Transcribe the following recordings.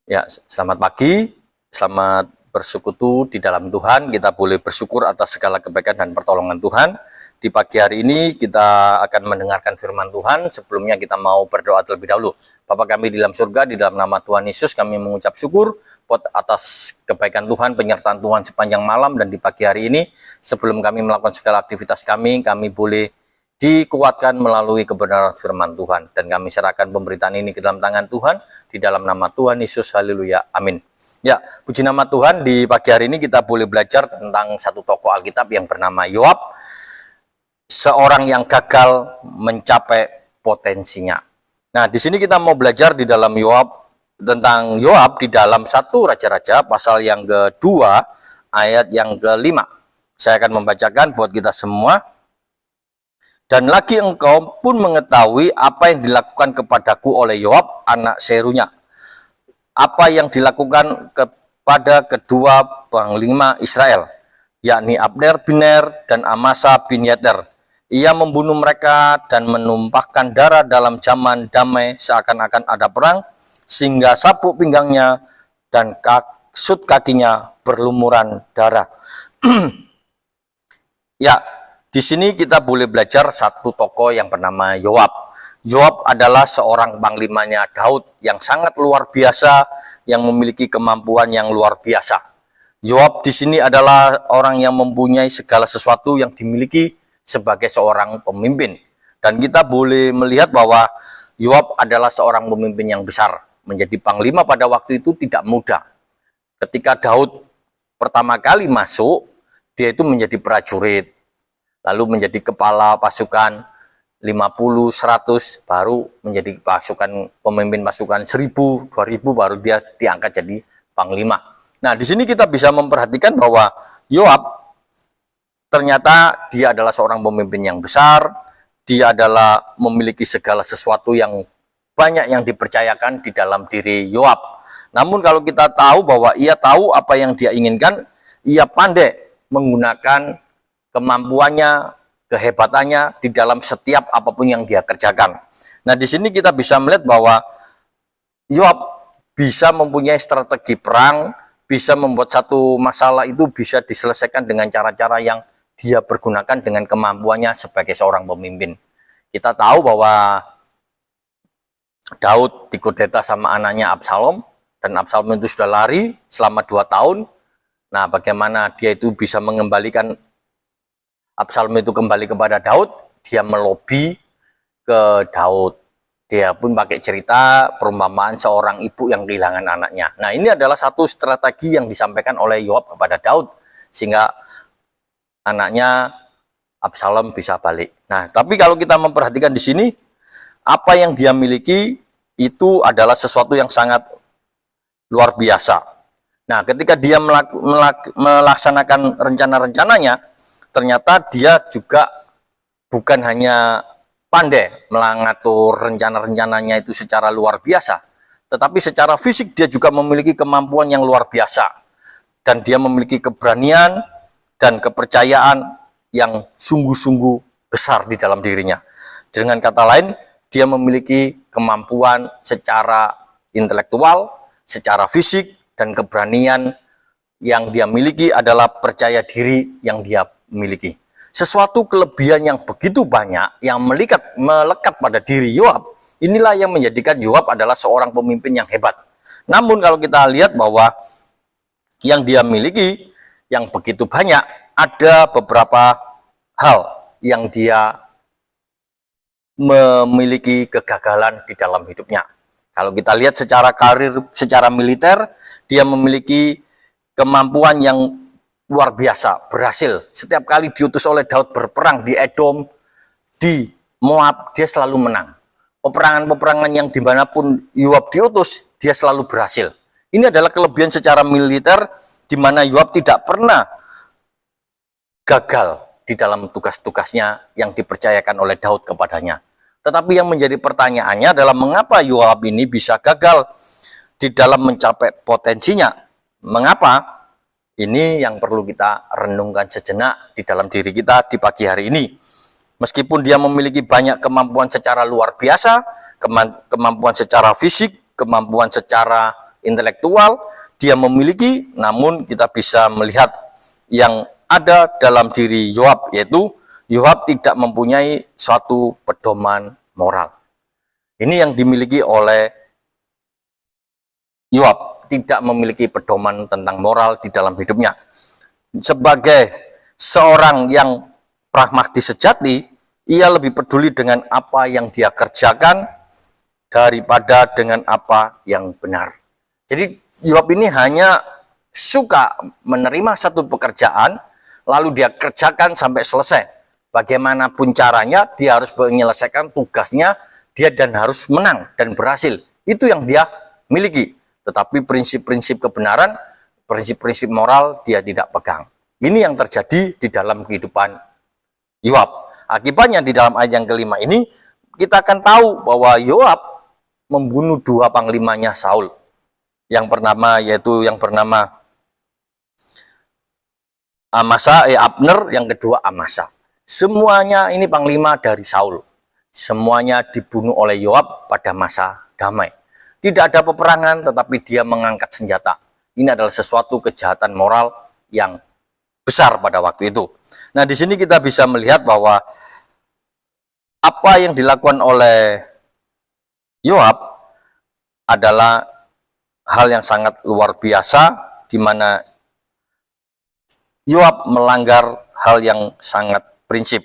Ya, selamat pagi, selamat bersekutu di dalam Tuhan. Kita boleh bersyukur atas segala kebaikan dan pertolongan Tuhan. Di pagi hari ini kita akan mendengarkan firman Tuhan. Sebelumnya kita mau berdoa terlebih dahulu. Bapa kami di dalam surga, di dalam nama Tuhan Yesus, kami mengucap syukur buat atas kebaikan Tuhan, penyertaan Tuhan sepanjang malam dan di pagi hari ini. Sebelum kami melakukan segala aktivitas kami boleh dikuatkan melalui kebenaran firman Tuhan, dan kami serahkan pemberitaan ini ke dalam tangan Tuhan di dalam nama Tuhan Yesus. Haleluya, amin. Ya, puji nama Tuhan. Di pagi hari ini kita boleh belajar tentang satu tokoh Alkitab yang bernama Yoab, seorang yang gagal mencapai potensinya. Nah, di sini kita mau belajar di dalam tentang Yoab di dalam 1 Raja-Raja pasal yang kedua ayat yang kelima. Saya akan membacakan buat kita semua. Dan lagi engkau pun mengetahui apa yang dilakukan kepadaku oleh Yoab anak Serunya, apa yang dilakukan kepada kedua panglima Israel, yakni Abner bin Ner dan Amasa bin Yeter. Ia membunuh mereka dan menumpahkan darah dalam zaman damai seakan-akan ada perang, sehingga sabuk pinggangnya dan kasut kakinya berlumuran darah. Ya, di sini kita boleh belajar satu tokoh yang bernama Yoab. Yoab adalah seorang panglimanya Daud yang sangat luar biasa, yang memiliki kemampuan yang luar biasa. Yoab di sini adalah orang yang mempunyai segala sesuatu yang dimiliki sebagai seorang pemimpin. Dan kita boleh melihat bahwa Yoab adalah seorang pemimpin yang besar. Menjadi panglima pada waktu itu tidak mudah. Ketika Daud pertama kali masuk, dia itu menjadi prajurit, lalu menjadi kepala pasukan 50, 100, baru menjadi pemimpin pasukan 1000, 2000, baru dia diangkat jadi panglima. Nah, di sini kita bisa memperhatikan bahwa Yoab ternyata dia adalah seorang pemimpin yang besar, dia adalah memiliki segala sesuatu yang banyak yang dipercayakan di dalam diri Yoab. Namun kalau kita tahu bahwa ia tahu apa yang dia inginkan, ia pandai menggunakan kemampuannya, kehebatannya di dalam setiap apapun yang dia kerjakan. Nah, di sini kita bisa melihat bahwa Yoab bisa mempunyai strategi perang, bisa membuat satu masalah itu bisa diselesaikan dengan cara-cara yang dia pergunakan dengan kemampuannya sebagai seorang pemimpin. Kita tahu bahwa Daud dikudeta sama anaknya Absalom, dan Absalom itu sudah lari selama 2 tahun. Nah, bagaimana dia itu bisa mengembalikan Absalom itu kembali kepada Daud? Dia melobi ke Daud. Dia pun pakai cerita perumpamaan seorang ibu yang kehilangan anaknya. Nah, ini adalah satu strategi yang disampaikan oleh Yoab kepada Daud, sehingga anaknya Absalom bisa balik. Nah, tapi kalau kita memperhatikan di sini, apa yang dia miliki itu adalah sesuatu yang sangat luar biasa. Nah, ketika dia melaksanakan rencana-rencananya, ternyata dia juga bukan hanya pandai mengatur rencana-rencananya itu secara luar biasa, tetapi secara fisik dia juga memiliki kemampuan yang luar biasa. Dan dia memiliki keberanian dan kepercayaan yang sungguh-sungguh besar di dalam dirinya. Dengan kata lain, dia memiliki kemampuan secara intelektual, secara fisik, dan keberanian yang dia miliki adalah percaya diri yang dia miliki. Sesuatu kelebihan yang begitu banyak yang melekat pada diri Yoab, inilah yang menjadikan Yoab adalah seorang pemimpin yang hebat. Namun kalau kita lihat bahwa yang dia miliki yang begitu banyak, ada beberapa hal yang dia memiliki kegagalan di dalam hidupnya. Kalau kita lihat secara karir, secara militer, dia memiliki kemampuan yang luar biasa, berhasil. Setiap kali diutus oleh Daud berperang di Edom, di Moab, dia selalu menang. Peperangan-peperangan yang dimanapun Yoab diutus, dia selalu berhasil. Ini adalah kelebihan secara militer, di mana Yoab tidak pernah gagal di dalam tugas-tugasnya yang dipercayakan oleh Daud kepadanya. Tetapi yang menjadi pertanyaannya adalah mengapa Yoab ini bisa gagal di dalam mencapai potensinya? Mengapa? Ini yang perlu kita renungkan sejenak di dalam diri kita di pagi hari ini. Meskipun dia memiliki banyak kemampuan secara luar biasa, kemampuan secara fisik, kemampuan secara intelektual dia memiliki, namun kita bisa melihat yang ada dalam diri Yoab, yaitu Yoab tidak mempunyai suatu pedoman moral. Ini yang dimiliki oleh Yoab, tidak memiliki pedoman tentang moral di dalam hidupnya. Sebagai seorang yang pragmatis sejati, ia lebih peduli dengan apa yang dia kerjakan daripada dengan apa yang benar. Jadi Yoab ini hanya suka menerima satu pekerjaan, lalu dia kerjakan sampai selesai. Bagaimanapun caranya, dia harus menyelesaikan tugasnya, dia dan harus menang dan berhasil. Itu yang dia miliki. Tetapi prinsip-prinsip kebenaran, prinsip-prinsip moral dia tidak pegang. Ini yang terjadi di dalam kehidupan Yoab. Akibatnya di dalam ayat yang kelima ini, kita akan tahu bahwa Yoab membunuh dua panglimanya Saul. Yang pertama yaitu yang bernama Abner, yang kedua Amasa. Semuanya ini panglima dari Saul. Semuanya dibunuh oleh Yoab pada masa damai. Tidak ada peperangan, tetapi dia mengangkat senjata. Ini adalah sesuatu kejahatan moral yang besar pada waktu itu. Nah, di sini kita bisa melihat bahwa apa yang dilakukan oleh Yoab adalah hal yang sangat luar biasa, di mana Yoab melanggar hal yang sangat prinsip.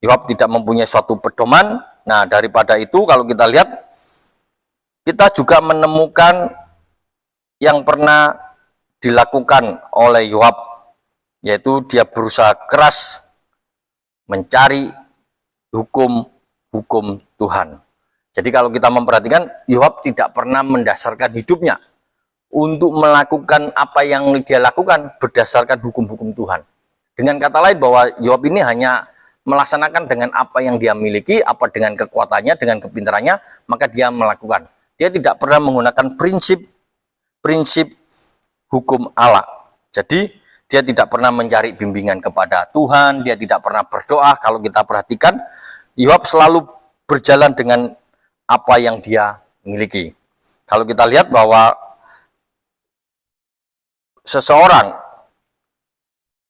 Yoab tidak mempunyai suatu pedoman. Nah, daripada itu kalau kita lihat, kita juga menemukan yang pernah dilakukan oleh Yoab, yaitu dia berusaha keras mencari hukum Tuhan. Jadi kalau kita memperhatikan, Yoab tidak pernah mendasarkan hidupnya untuk melakukan apa yang dia lakukan berdasarkan hukum-hukum Tuhan. Dengan kata lain bahwa Yoab ini hanya melaksanakan dengan apa yang dia miliki, apa dengan kekuatannya, dengan kepintarannya, maka dia melakukan. Dia tidak pernah menggunakan prinsip hukum Allah. Jadi dia tidak pernah mencari bimbingan kepada Tuhan, dia tidak pernah berdoa. Kalau kita perhatikan, Yoab selalu berjalan dengan apa yang dia miliki. Kalau kita lihat bahwa seseorang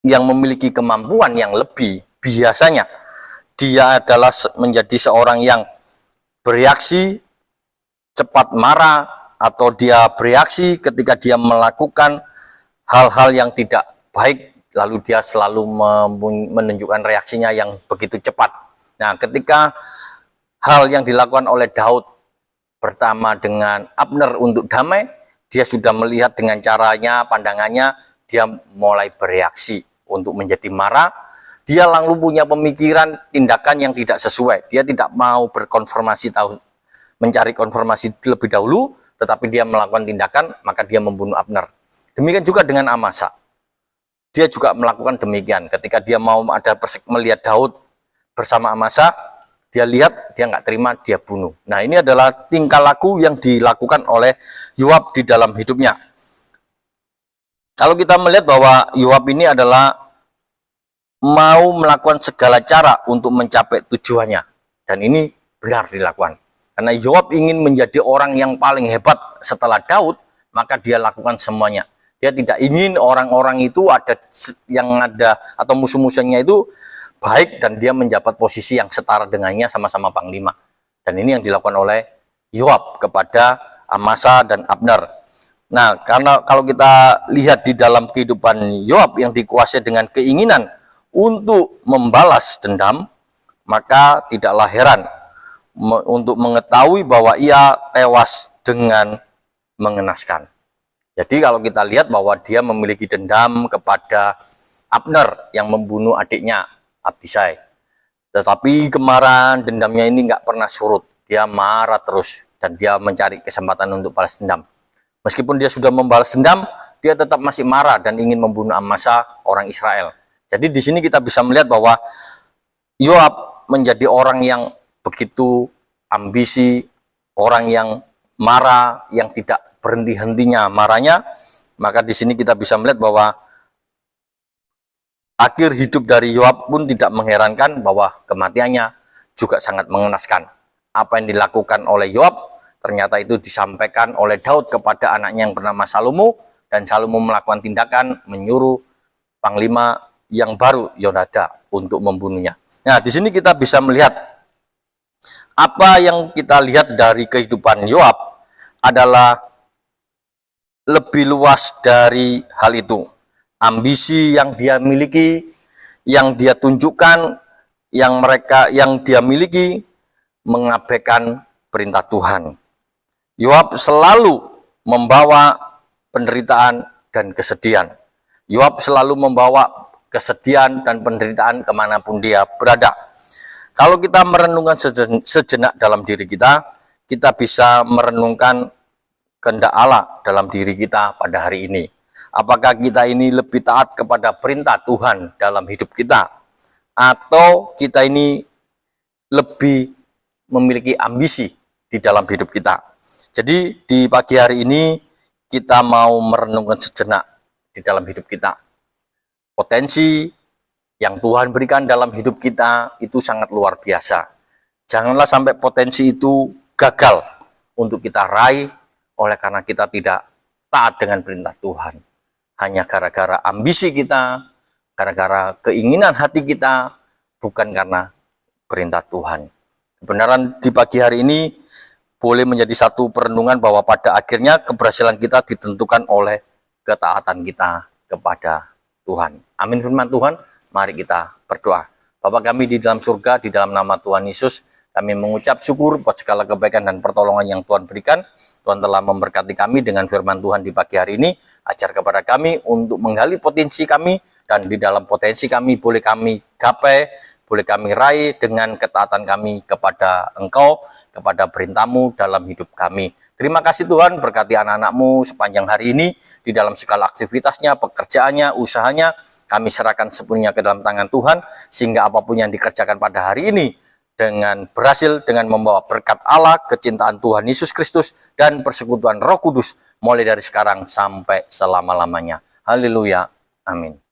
yang memiliki kemampuan yang lebih, biasanya dia adalah menjadi seorang yang bereaksi cepat marah, atau dia bereaksi ketika dia melakukan hal-hal yang tidak baik, lalu dia selalu menunjukkan reaksinya yang begitu cepat. Nah, ketika hal yang dilakukan oleh Daud pertama dengan Abner untuk damai, dia sudah melihat dengan caranya, pandangannya, dia mulai bereaksi untuk menjadi marah. Dia lalu punya pemikiran tindakan yang tidak sesuai. Dia tidak mau berkonfirmasi, mencari konfirmasi terlebih dahulu, tetapi dia melakukan tindakan, maka dia membunuh Abner. Demikian juga dengan Amasa. Dia juga melakukan demikian. Ketika dia mau melihat Daud bersama Amasa, dia lihat, dia nggak terima, dia bunuh. Nah, ini adalah tingkah laku yang dilakukan oleh Yoab di dalam hidupnya. Kalau kita melihat bahwa Yoab ini adalah mau melakukan segala cara untuk mencapai tujuannya. Dan ini benar dilakukan. Karena Yoab ingin menjadi orang yang paling hebat setelah Daud, maka dia lakukan semuanya. Dia tidak ingin orang-orang itu ada atau musuh-musuhnya itu baik dan dia menjabat posisi yang setara dengannya, sama-sama panglima. Dan ini yang dilakukan oleh Yoab kepada Amasa dan Abner. Nah, karena kalau kita lihat di dalam kehidupan Yoab yang dikuasai dengan keinginan untuk membalas dendam, maka tidaklah heran untuk mengetahui bahwa ia tewas dengan mengenaskan. Jadi kalau kita lihat bahwa dia memiliki dendam kepada Abner yang membunuh adiknya Abisai. Tetapi kemarahan dendamnya ini nggak pernah surut. Dia marah terus dan dia mencari kesempatan untuk balas dendam. Meskipun dia sudah membalas dendam, dia tetap masih marah dan ingin membunuh Amasa, orang Israel. Jadi di sini kita bisa melihat bahwa Yoab menjadi orang yang begitu ambisi, orang yang marah, yang tidak berhenti-hentinya marahnya. Maka di sini kita bisa melihat bahwa akhir hidup dari Yoab pun tidak mengherankan, bahwa kematiannya juga sangat mengenaskan. Apa yang dilakukan oleh Yoab ternyata itu disampaikan oleh Daud kepada anaknya yang bernama Salomo, dan Salomo melakukan tindakan menyuruh panglima yang baru Yonada untuk membunuhnya. Nah, di sini kita bisa melihat apa yang kita lihat dari kehidupan Yoab adalah lebih luas dari hal itu. Ambisi yang dia miliki, yang dia tunjukkan, yang dia miliki mengabaikan perintah Tuhan. Yoab selalu membawa penderitaan dan kesedihan. Yoab selalu membawa kesedihan dan penderitaan kemanapun dia berada. Kalau kita merenungkan sejenak dalam diri kita, kita bisa merenungkan kehendak Allah dalam diri kita pada hari ini. Apakah kita ini lebih taat kepada perintah Tuhan dalam hidup kita, atau kita ini lebih memiliki ambisi di dalam hidup kita? Jadi di pagi hari ini kita mau merenungkan sejenak di dalam hidup kita. Potensi yang Tuhan berikan dalam hidup kita itu sangat luar biasa. Janganlah sampai potensi itu gagal untuk kita raih oleh karena kita tidak taat dengan perintah Tuhan. Hanya gara-gara ambisi kita, gara-gara keinginan hati kita, bukan karena perintah Tuhan. Kebenaran di pagi hari ini boleh menjadi satu perenungan bahwa pada akhirnya keberhasilan kita ditentukan oleh ketaatan kita kepada Tuhan. Amin firman Tuhan. Mari kita berdoa. Bapa kami di dalam surga, di dalam nama Tuhan Yesus, kami mengucap syukur buat segala kebaikan dan pertolongan yang Tuhan berikan. Tuhan telah memberkati kami dengan firman Tuhan di pagi hari ini. Ajar kepada kami untuk menggali potensi kami, dan di dalam potensi kami boleh kami gapai, boleh kami raih dengan ketaatan kami kepada Engkau, kepada perintah-Mu dalam hidup kami. Terima kasih Tuhan, berkati anak-anak-Mu sepanjang hari ini, di dalam segala aktivitasnya, pekerjaannya, usahanya. Kami serahkan sepenuhnya ke dalam tangan Tuhan, sehingga apapun yang dikerjakan pada hari ini dengan berhasil, dengan membawa berkat Allah, kecintaan Tuhan Yesus Kristus, dan persekutuan Roh Kudus mulai dari sekarang sampai selama-lamanya. Haleluya. Amin.